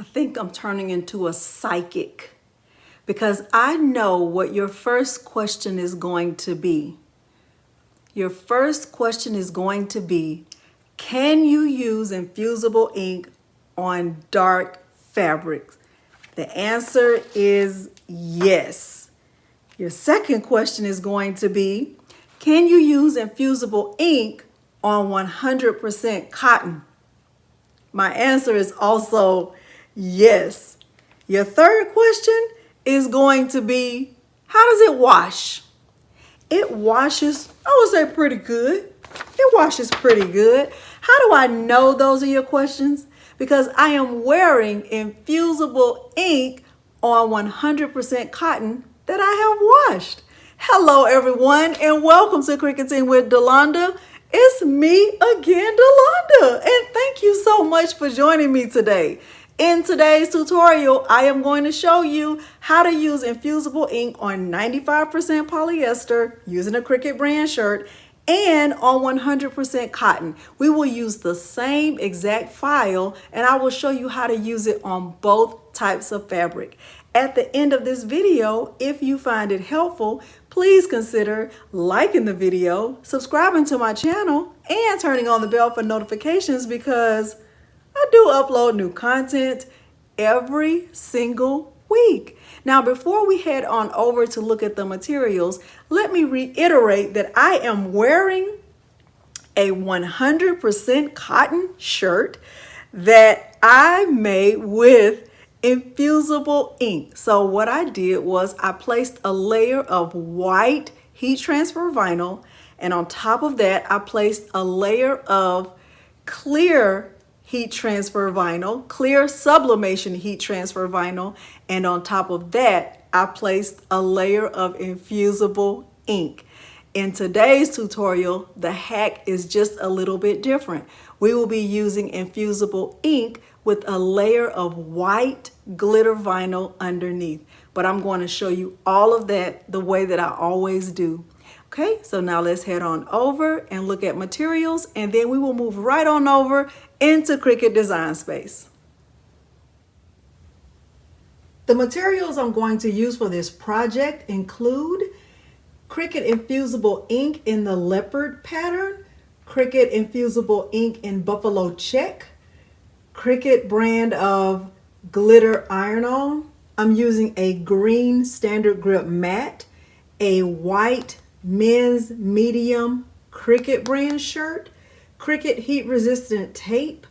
I think I'm turning into a psychic because I know what your first question is going to be. Your first question is going to be, can you use infusible ink on dark fabrics? The answer is yes. Your second question is going to be, can you use infusible ink on 100% cotton? My answer is also yes. Your third question is going to be, how does it wash? It washes, I would say pretty good. It washes pretty good. How do I know those are your questions? Because I am wearing infusible ink on 100% cotton that I have washed. Hello everyone and welcome to Cricketing with Delonda. It's me again, Delonda, and thank you so much for joining me today. In today's tutorial, I am going to show you how to use infusible ink on 95% polyester using a Cricut brand shirt and on 100% cotton. We will use the same exact file and I will show you how to use it on both types of fabric. At the end of this video, if you find it helpful, please consider liking the video, subscribing to my channel, and turning on the bell for notifications because I do upload new content every single week. Now, before we head on over to look at the materials, let me reiterate that I am wearing a 100% cotton shirt that I made with infusible ink. So what I did was I placed a layer of white heat transfer vinyl, and on top of that, I placed a layer of clear heat transfer vinyl, clear sublimation heat transfer vinyl, and on top of that, I placed a layer of infusible ink. In today's tutorial, the hack is just a little bit different. We will be using infusible ink with a layer of white glitter vinyl underneath. But I'm going to show you all of that the way that I always do. Okay, so now let's head on over and look at materials, and then we will move right on over into Cricut Design Space. The materials I'm going to use for this project include Cricut Infusible ink in the leopard pattern, Cricut Infusible ink in buffalo check, Cricut brand of glitter iron-on. I'm using a green standard grip matte, a white men's medium Cricut brand shirt, Cricut heat resistant tape,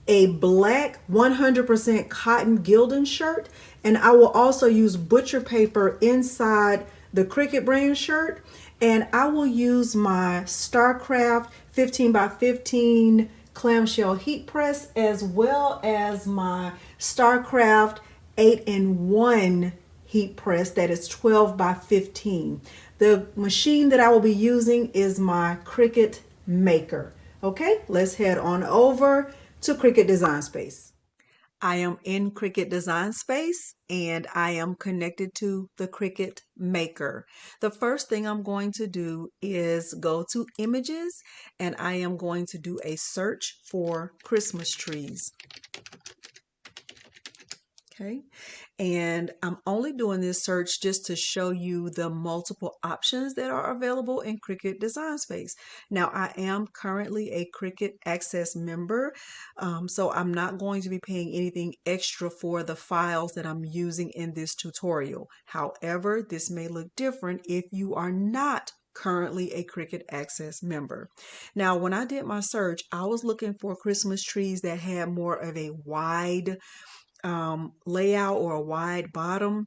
a black 100% Cotton Gildan shirt, and I will also use butcher paper inside the Cricut brand shirt, and I will use my StarCraft 15 by 15 clamshell heat press as well as my StarCraft 8-in-1 heat press that is 12 by 15. The machine that I will be using is my Cricut Maker. Okay, let's head on over to Cricut Design Space. I am in Cricut Design Space and I am connected to the Cricut Maker. The first thing I'm going to do is go to Images and I am going to do a search for Christmas trees. Okay, and I'm only doing this search just to show you the multiple options that are available in Cricut Design Space. Now, I am currently a Cricut Access member, so I'm not going to be paying anything extra for the files that I'm using in this tutorial. However, this may look different if you are not currently a Cricut Access member. Now, when I did my search, I was looking for Christmas trees that had more of a wide layout or a wide bottom.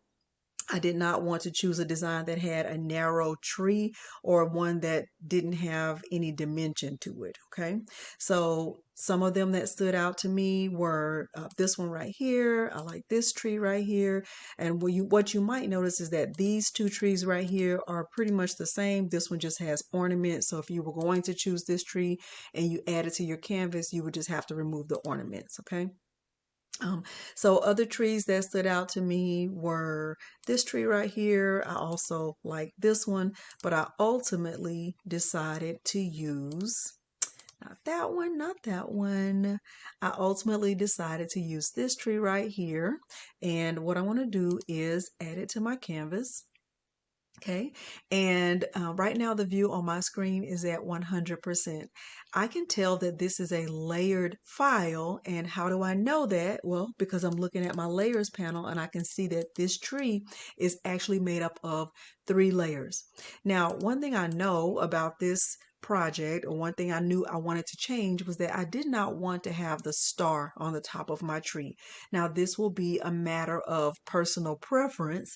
I did not want to choose a design that had a narrow tree or one that didn't have any dimension to it. Okay, so some of them that stood out to me were this one right here. I like this tree right here. And what you might notice is that these two trees right here are pretty much the same. This one just has ornaments. So if you were going to choose this tree and you add it to your canvas, you would just have to remove the ornaments. Okay. So other trees that stood out to me were this tree right here. I also like this one, but I ultimately decided to use Not that one, not that one. I ultimately decided to use this tree right here. And what I want to do is add it to my canvas. Okay, and right now the view on my screen is at 100%. I can tell that this is a layered file, and how do I know that? Well, because I'm looking at my layers panel and I can see that this tree is actually made up of 3 layers. Now, one thing I know about this project, or one thing I knew I wanted to change, was that I did not want to have the star on the top of my tree. Now, this will be a matter of personal preference,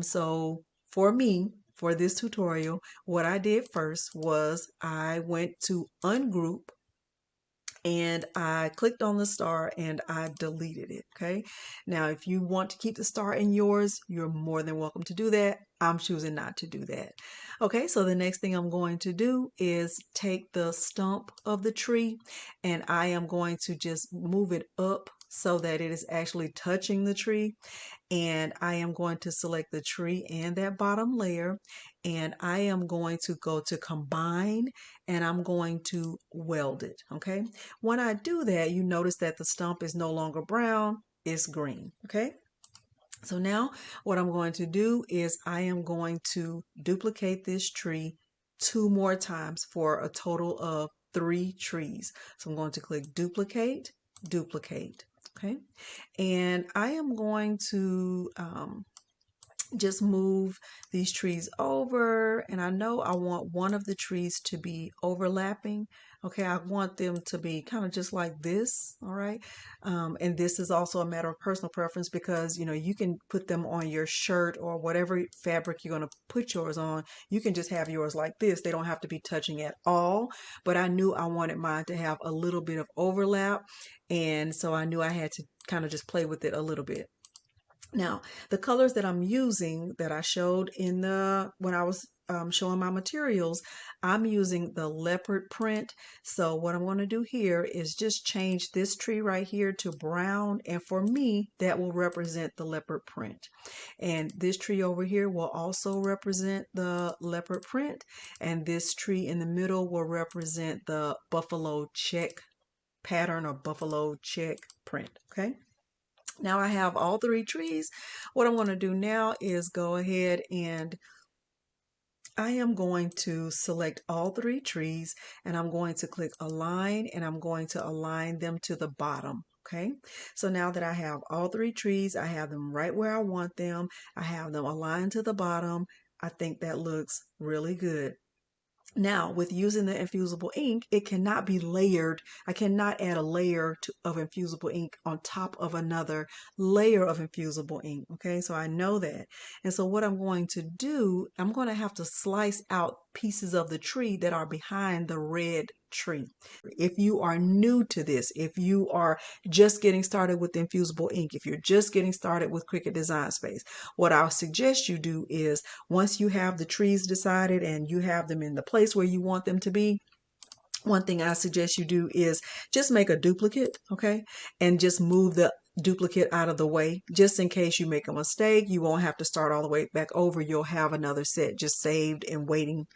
so for me, for this tutorial, what I did first was I went to ungroup and I clicked on the star and I deleted it. Okay. Now, if you want to keep the star in yours, you're more than welcome to do that. I'm choosing not to do that. Okay. So the next thing I'm going to do is take the stump of the tree and I am going to just move it up so that it is actually touching the tree. And I am going to select the tree and that bottom layer, and I am going to go to combine and I'm going to weld it. Okay, when I do that, you notice that the stump is no longer brown, it's green. Okay, so now what I'm going to do is I am going to duplicate this tree 2 more times for a total of 3 trees. So I'm going to click duplicate, duplicate. Okay, and I am going to just move these trees over, and I know I want one of the trees to be overlapping. Okay, I want them to be kind of just like this. All right, and this is also a matter of personal preference, because you can put them on your shirt or whatever fabric you're going to put yours on. You can just have yours like this. They don't have to be touching at all, but I knew I wanted mine to have a little bit of overlap, and so I knew I had to kind of just play with it a little bit. Now, the colors that I'm using that I showed in when I was showing my materials, I'm using the leopard print. So what I'm going to do here is just change this tree right here to brown. And for me, that will represent the leopard print. And this tree over here will also represent the leopard print. And this tree in the middle will represent the buffalo check pattern or buffalo check print. Okay. Now I have all 3 trees. What I'm going to do now is go ahead and I am going to select all 3 trees and I'm going to click align and I'm going to align them to the bottom. Okay, so now that I have all 3 trees, I have them right where I want them. I have them aligned to the bottom. I think that looks really good. Now, with using the infusible ink, it cannot be layered. I cannot add a layer of infusible ink on top of another layer of infusible ink. Okay, so I know that. And so what I'm going to do, I'm going to have to slice out pieces of the tree that are behind the red tree. If you are new to this, if you are just getting started with infusible ink, if you're just getting started with Cricut Design Space, what I'll suggest you do is once you have the trees decided and you have them in the place where you want them to be, one thing I suggest you do is just make a duplicate, okay, and just move the duplicate out of the way, just in case you make a mistake. You won't have to start all the way back over. You'll have another set just saved and waiting.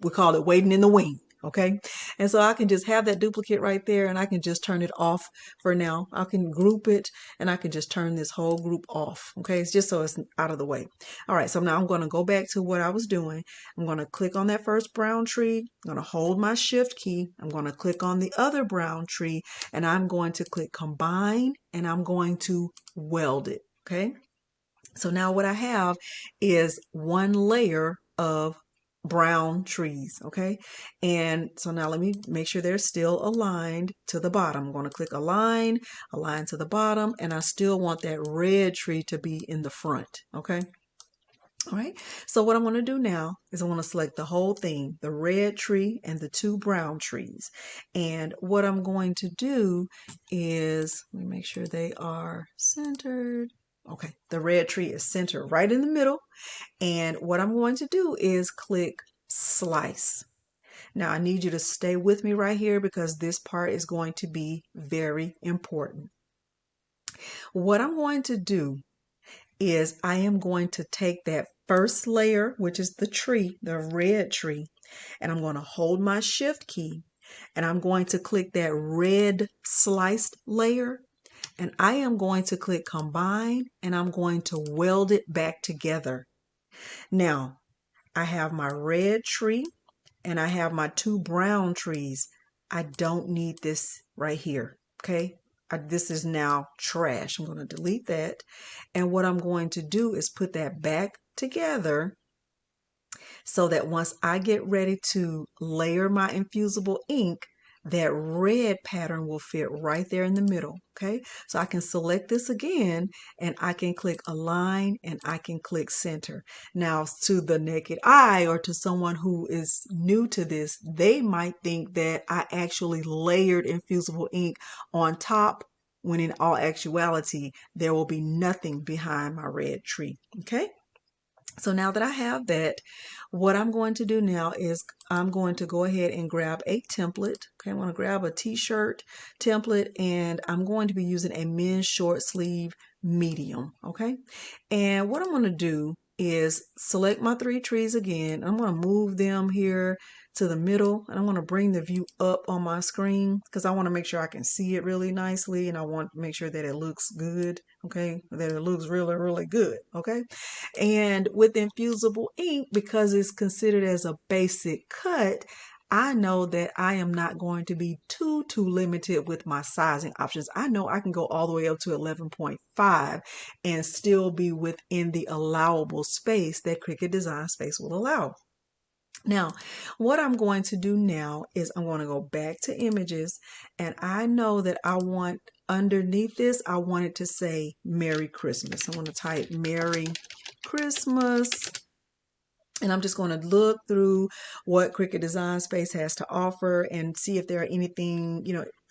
We call it waiting in the wing. Okay, and so I can just have that duplicate right there and I can just turn it off for now. I can group it and I can just turn this whole group off. Okay, it's just so it's out of the way. All right, so now I'm going to go back to what I was doing. I'm going to click on that first brown tree. I'm going to hold my shift key. I'm going to click on the other brown tree and I'm going to click combine and I'm going to weld it. Okay, so now what I have is 1 layer of brown trees. Okay, and so now let me make sure they're still aligned to the bottom. I'm going to click align, align to the bottom, and I still want that red tree to be in the front. Okay, all right, so what I'm going to do now is I want to select the whole thing, the red tree and the 2 brown trees. And what I'm going to do is, let me make sure they are centered. Okay, the red tree is centered right in the middle. And what I'm going to do is click slice. Now I need you to stay with me right here because this part is going to be very important. What I'm going to do is I am going to take that first layer, which is the tree, the red tree, and I'm going to hold my shift key and I'm going to click that red sliced layer, and I am going to click combine, and I'm going to weld it back together. Now, I have my red tree and I have my two brown trees. I don't need this right here, okay? This is now trash. I'm going to delete that. And what I'm going to do is put that back together so that once I get ready to layer my infusible ink, that red pattern will fit right there in the middle, okay? So I can select this again, and I can click align, and I can click center. Now, to the naked eye or to someone who is new to this, they might think that I actually layered infusible ink on top, when in all actuality, there will be nothing behind my red tree, okay? So now that I have that, what I'm going to do now is I'm going to go ahead and grab a template. Okay, I'm going to grab a t-shirt template, and I'm going to be using a men's short sleeve medium. Okay, and what I'm going to do is select my three trees again. I'm going to move them here to the middle, and I'm going to bring the view up on my screen because I want to make sure I can see it really nicely, and I want to make sure that it looks good. Okay, that it looks really, really good. Okay, and with infusible ink, because it's considered as a basic cut, I know that I am not going to be too limited with my sizing options. I know I can go all the way up to 11.5 and still be within the allowable space that Cricut Design Space will allow. Now, what I'm going to do now is I'm going to go back to images, and I know that I want underneath this, I want it to say Merry Christmas. I'm going to type Merry Christmas, and I'm just going to look through what Cricut Design Space has to offer and see if there are anything,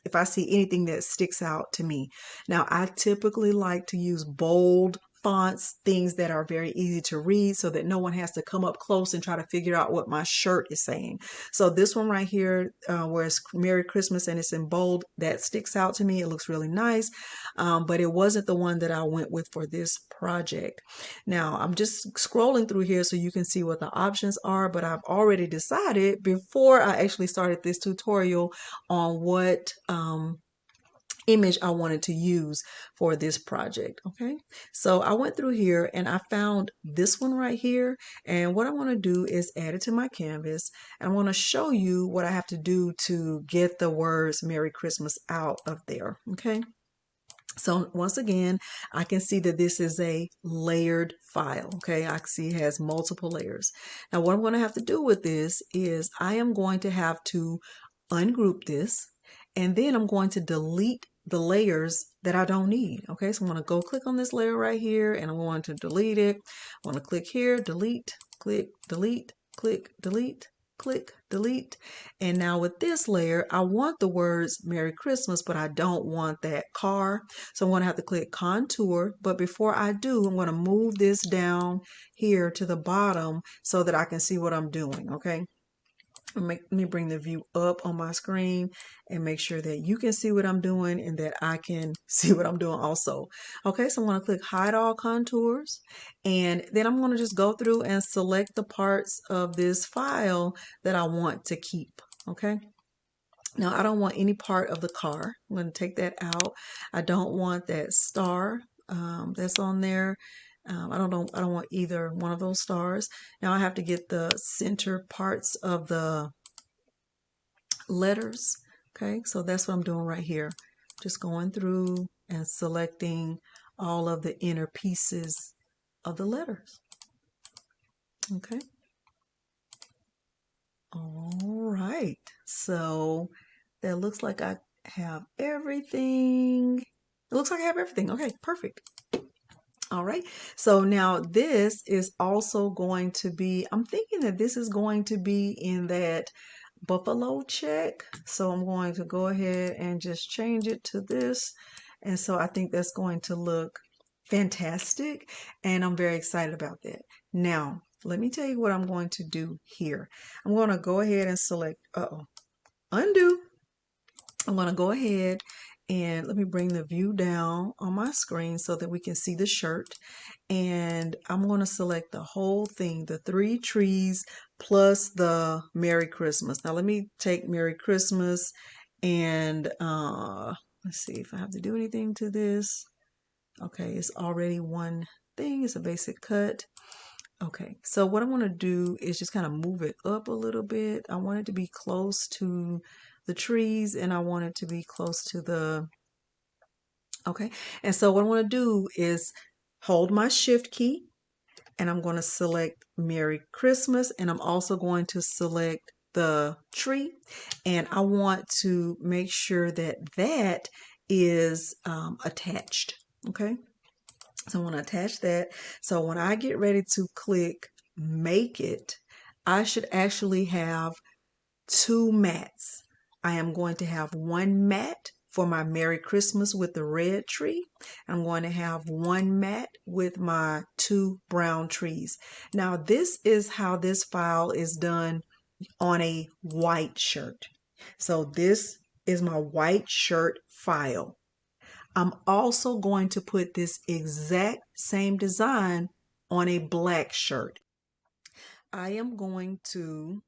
if I see anything that sticks out to me. Now, I typically like to use bold fonts, things that are very easy to read so that no one has to come up close and try to figure out what my shirt is saying. So this one right here, where it's Merry Christmas and it's in bold, that sticks out to me. It looks really nice, but it wasn't the one that I went with for this project. Now, I'm just scrolling through here so you can see what the options are, but I've already decided before I actually started this tutorial on what image I wanted to use for this project. Okay, so I went through here and I found this one right here, and what I want to do is add it to my canvas, and I want to show you what I have to do to get the words Merry Christmas out of there. Okay, so once again, I can see that this is a layered file. Okay, I see it has multiple layers. Now what I'm going to have to do with this is I am going to have to ungroup this, and then I'm going to delete the layers that I don't need. Okay, so I'm going to go click on this layer right here, and I'm going to delete it. I'm going to click here, delete, click, delete, click, delete, click, delete. And now with this layer, I want the words Merry Christmas, but I don't want that car. So I'm going to have to click contour. But before I do, I'm going to move this down here to the bottom so that I can see what I'm doing. Okay. Let me bring the view up on my screen and make sure that you can see what I'm doing and that I can see what I'm doing also. Okay, so I'm going to click hide all contours, and then I'm going to just go through and select the parts of this file that I want to keep. Okay, now I don't want any part of the car. I'm going to take that out. I don't want that star that's on there. I don't want either one of those stars. Now I have to get the center parts of the letters. Okay, so that's what I'm doing right here. Just going through and selecting all of the inner pieces of the letters. Okay. All right. So that looks like I have everything. It looks like I have everything. Okay, perfect. All right, so now this is also going to be, I'm thinking that this is going to be in that buffalo check. So I'm going to go ahead and just change it to this. And so I think that's going to look fantastic. And I'm very excited about that. Now, let me tell you what I'm going to do here. I'm going to go ahead and select, undo. I'm going to go ahead And let me bring the view down on my screen so that we can see the shirt. And I'm going to select the whole thing, the 3 trees plus the Merry Christmas. Now let me take Merry Christmas and let's see if I have to do anything to this. Okay, it's already one thing. It's a basic cut. Okay, so what I want to do is just kind of move it up a little bit. I want it to be close to the trees, and I want it to be close to the, okay. And so what I want to do is hold my shift key, and I'm going to select Merry Christmas, and I'm also going to select the tree, and I want to make sure that that is attached. Okay, so I want to attach that. So when I get ready to click make it, I should actually have 2 mats. I am going to have one mat for my Merry Christmas with the red tree. I'm going to have one mat with my 2 brown trees. Now this is how this file is done on a white shirt. So this is my white shirt file. I'm also going to put this exact same design on a black shirt. I am going to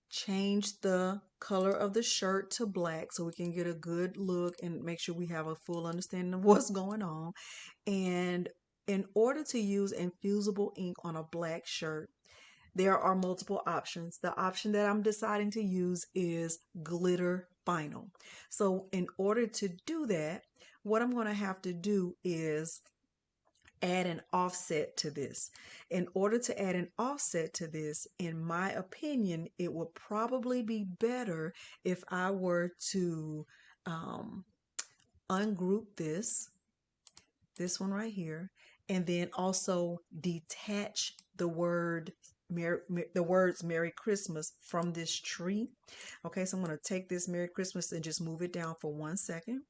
change the color of the shirt to black so we can get a good look and make sure we have a full understanding of what's going on. And in order to use infusible ink on a black shirt, there are multiple options. The option that I'm deciding to use is glitter vinyl. So in order to do that, what I'm going to have to do is add an offset to this. In order to add an offset to this, in my opinion, it would probably be better if I were to ungroup this one right here, and then also detach the words Merry Christmas from this tree. Okay, so I'm going to take this Merry Christmas and just move it down for 1 second.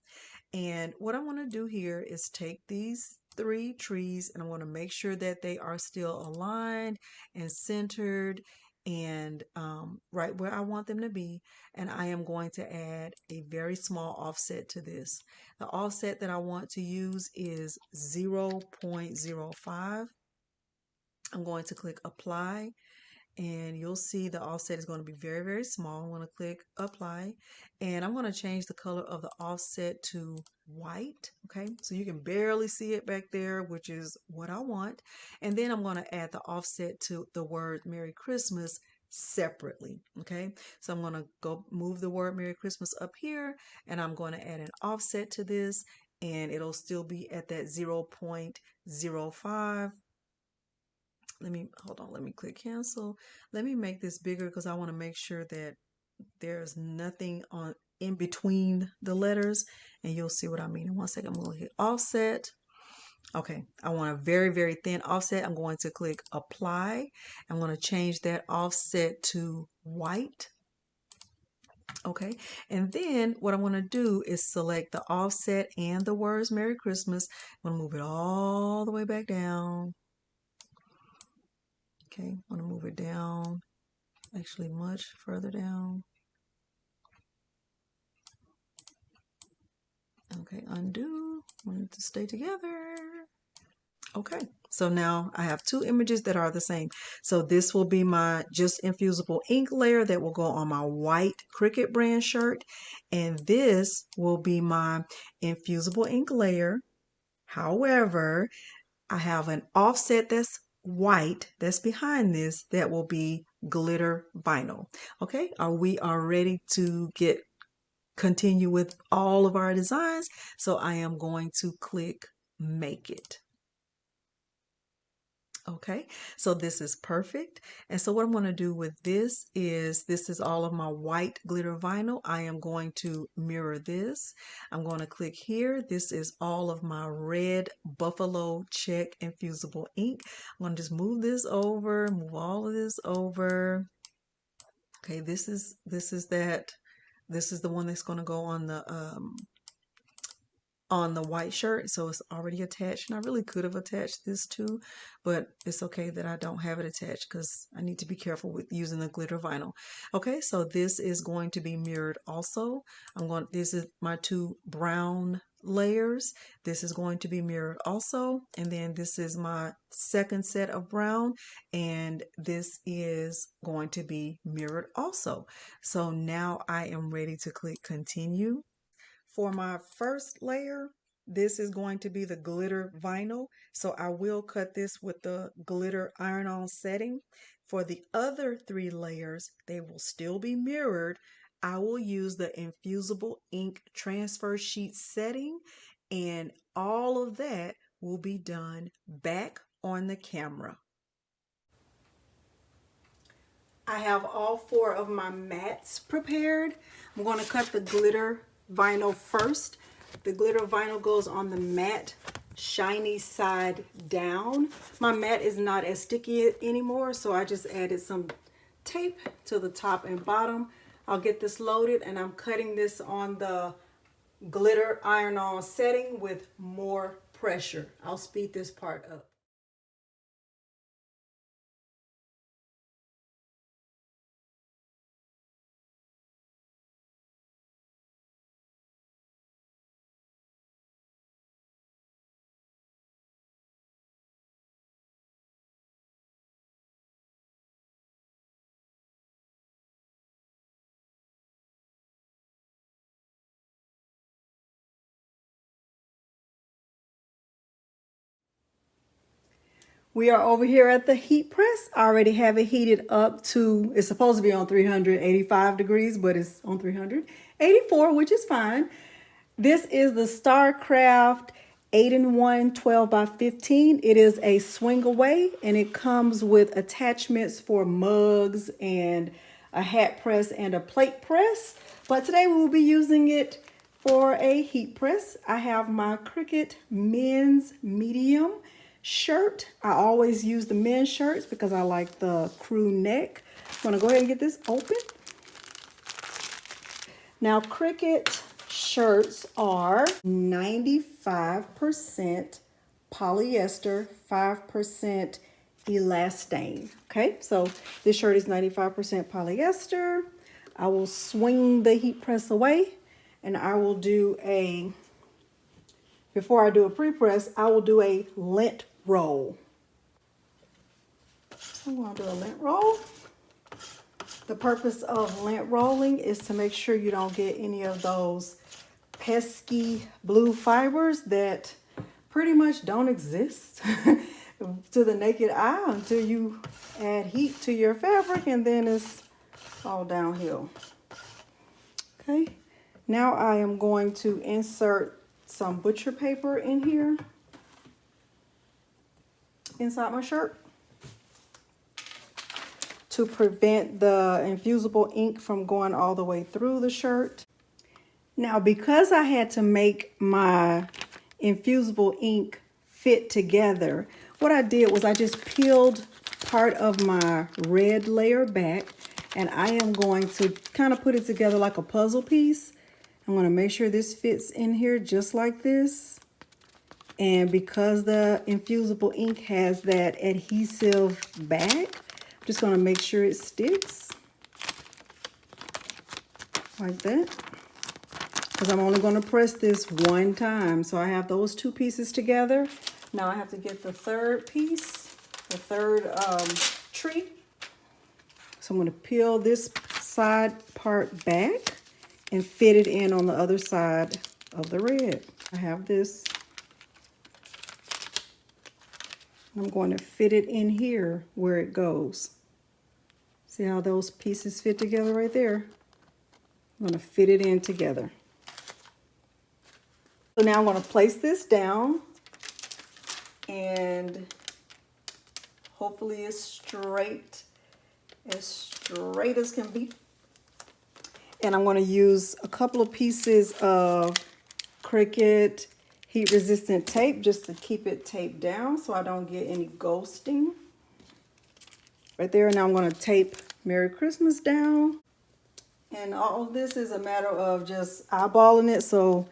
And what I want to do here is take these 3 trees, and I want to make sure that they are still aligned and centered and right where I want them to be. And I am going to add a very small offset to this. The offset that I want to use is 0.05. I'm going to click apply, and you'll see the offset is going to be very, very small. I'm going to click apply, and I'm going to change the color of the offset to white. Okay, so you can barely see it back there, which is what I want. And then I'm going to add the offset to the word Merry Christmas separately. Okay, so I'm going to go move the word Merry Christmas up here, and I'm going to add an offset to this, and it'll still be at that 0.05. Let me hold on, let me click cancel. Let me make this bigger because I want to make sure that there's nothing on in between the letters, and you'll see what I mean in 1 second. I'm going to hit offset. Okay, I want a very, very thin offset. I'm going to click apply. I'm going to change that offset to white. Okay, and then what I want to do is select the offset and the words Merry Christmas. I'm going to move it all the way back down. Okay, I want to move it down, actually much further down. Okay, undo, want it to stay together. Okay, so now I have 2 images that are the same. So this will be my just infusible ink layer that will go on my white Cricut brand shirt. And this will be my infusible ink layer. However, I have an offset that's white that's behind this that will be glitter vinyl. Okay, we are ready to continue with all of our designs. So I am going to click make it. Okay, so this is perfect. And so what I'm going to do with this is all of my white glitter vinyl. I am going to mirror this. I'm going to click here. This is all of my red buffalo check infusible ink. I'm going to just move this over, move all of this over. Okay, this is the one that's going to go on the on the white shirt, so it's already attached. And I really could have attached this too, but it's okay that I don't have it attached because I need to be careful with using the glitter vinyl. Okay, so this is going to be mirrored also. This is my two brown layers. This is going to be mirrored also, and then this is my second set of brown, and this is going to be mirrored also. So now I am ready to click continue. For my first layer, this is going to be the glitter vinyl, so I will cut this with the glitter iron-on setting. For the other 3 layers, they will still be mirrored. I will use the Infusible ink transfer sheet setting, and all of that will be done back on the camera. I have all 4 of my mats prepared. I'm going to cut the glitter vinyl first. The glitter vinyl goes on the matte shiny side down. My mat is not as sticky anymore, so I just added some tape to the top and bottom. I'll get this loaded, and I'm cutting this on the glitter iron-on setting with more pressure. I'll speed this part up. We are over here at the heat press. I already have it heated up to, it's supposed to be on 385 degrees, but it's on 384, which is fine. This is the StarCraft 8-in-1 12 by 15. It is a swing away, and it comes with attachments for mugs and a hat press and a plate press. But today we will be using it for a heat press. I have my Cricut men's medium shirt. I always use the men's shirts because I like the crew neck. I'm gonna go ahead and get this open. Now, Cricut shirts are 95% polyester, 5% elastane. Okay, so this shirt is 95% polyester. I will swing the heat press away, and I will do before I do a pre-press, I will do a lint roll. I'm going to do a lint roll. The purpose of lint rolling is to make sure you don't get any of those pesky blue fibers that pretty much don't exist to the naked eye until you add heat to your fabric, and then it's all downhill. Okay, now I am going to insert some butcher paper in here inside my shirt to prevent the infusible ink from going all the way through the shirt. Now, because I had to make my infusible ink fit together, what I did was I just peeled part of my red layer back, and I am going to kind of put it together like a puzzle piece. I'm going to make sure this fits in here just like this. And because the infusible ink has that adhesive back, I'm just going to make sure it sticks like that, because I'm only going to press this one time. So I have those 2 pieces together. Now I have to get the third piece, the third tree. So I'm going to peel this side part back and fit it in on the other side of the red. I have this. I'm going to fit it in here where it goes. See how those pieces fit together right there? I'm going to fit it in together. So now I'm going to place this down, and hopefully it's straight as can be. And I'm going to use a couple of pieces of Cricut heat resistant tape just to keep it taped down so I don't get any ghosting. Right there. Now I'm going to tape Merry Christmas down. And all of this is a matter of just eyeballing it. So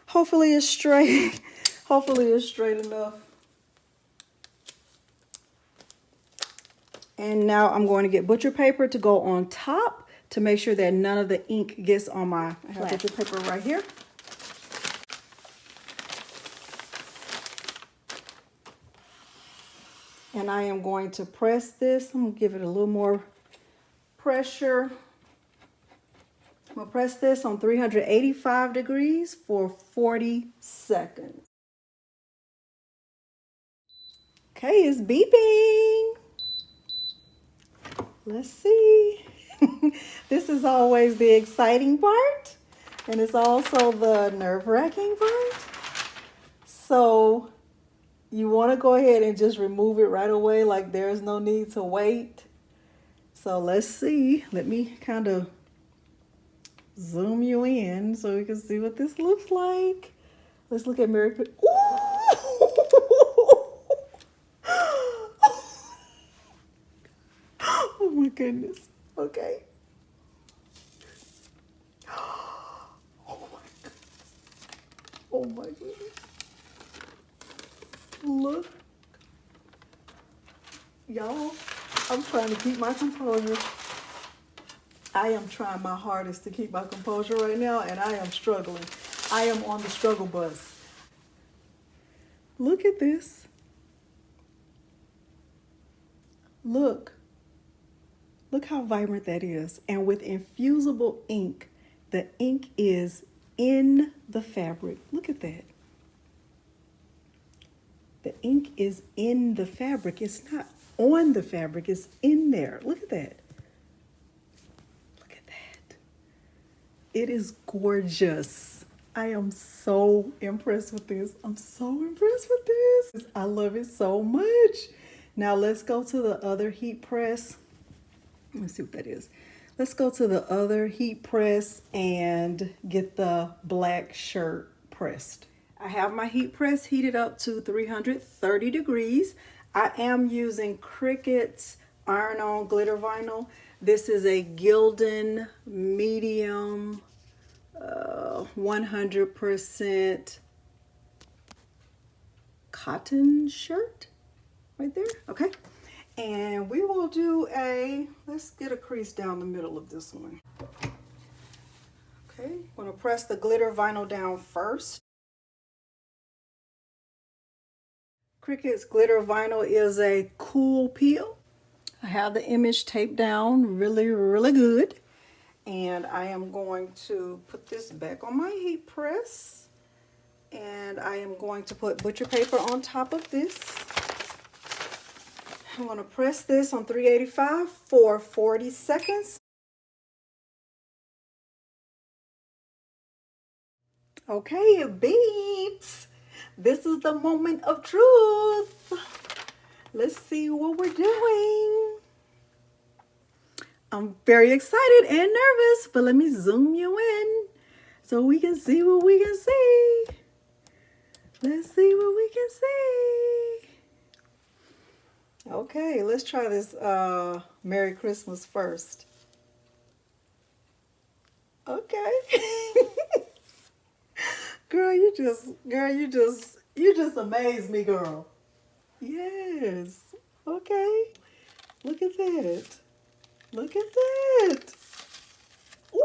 Hopefully it's straight. Hopefully it's straight enough. And now I'm going to get butcher paper to go on top to make sure that none of the ink gets on my butcher paper right here. And I am going to press this. I'm going to give it a little more pressure. I'm going to press this on 385 degrees for 40 seconds. Okay, it's beeping. Let's see. This is always the exciting part, and it's also the nerve-wracking part. So you want to go ahead and just remove it right away, like there's no need to wait. So let's see. Let me kind of zoom you in so we can see what this looks like. Let's look at Mary. Oh my goodness. Okay. Oh my goodness. Oh my goodness. Look. Y'all, I'm trying to keep my composure. I am trying my hardest to keep my composure right now, and I am struggling. I am on the struggle bus. Look at this. Look. Look how vibrant that is. And with infusible ink, the ink is in the fabric. Look at that. The ink is in the fabric. It's not on the fabric, it's in there. Look at that. Look at that. It is gorgeous. I am so impressed with this. I'm so impressed with this. I love it so much. Now let's go to the other heat press. Let's see what that is. Let's go to the other heat press and get the black shirt pressed. I have my heat press heated up to 330 degrees. I am using Cricut's iron-on glitter vinyl. This is a Gildan medium 100% cotton shirt right there. Okay. And we will do let's get a crease down the middle of this one. Okay, I'm going to press the glitter vinyl down first. Cricut's glitter vinyl is a cool peel. I have the image taped down really, really good. And I am going to put this back on my heat press. And I am going to put butcher paper on top of this. I'm going to press this on 385 for 40 seconds. Okay, it beeps. This is the moment of truth. Let's see what we're doing. I'm very excited and nervous, but let me zoom you in so we can see what we can see. Let's see what we can see. Okay, let's try this Merry Christmas first. Okay. Girl, you just amaze me, girl. Yes. Okay. Look at that. Look at that. Ooh.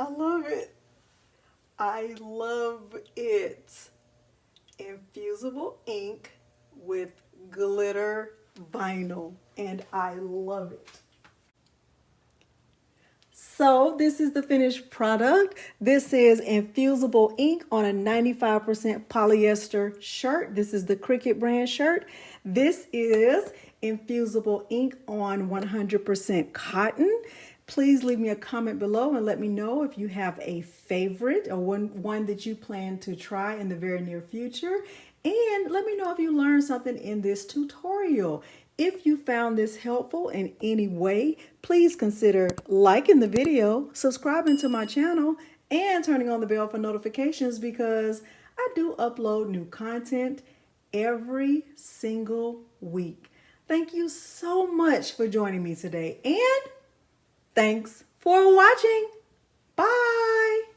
I love it. I love it. Infusible ink with glitter vinyl, and I love it. So this is the finished product. This is Infusible ink on a 95% polyester shirt. This is the Cricut brand shirt. This is Infusible ink on 100% cotton. Please leave me a comment below and let me know if you have a favorite or one that you plan to try in the very near future. And let me know if you learned something in this tutorial. If you found this helpful in any way, please consider liking the video, subscribing to my channel, and turning on the bell for notifications because I do upload new content every single week. Thank you so much for joining me today, and thanks for watching. Bye.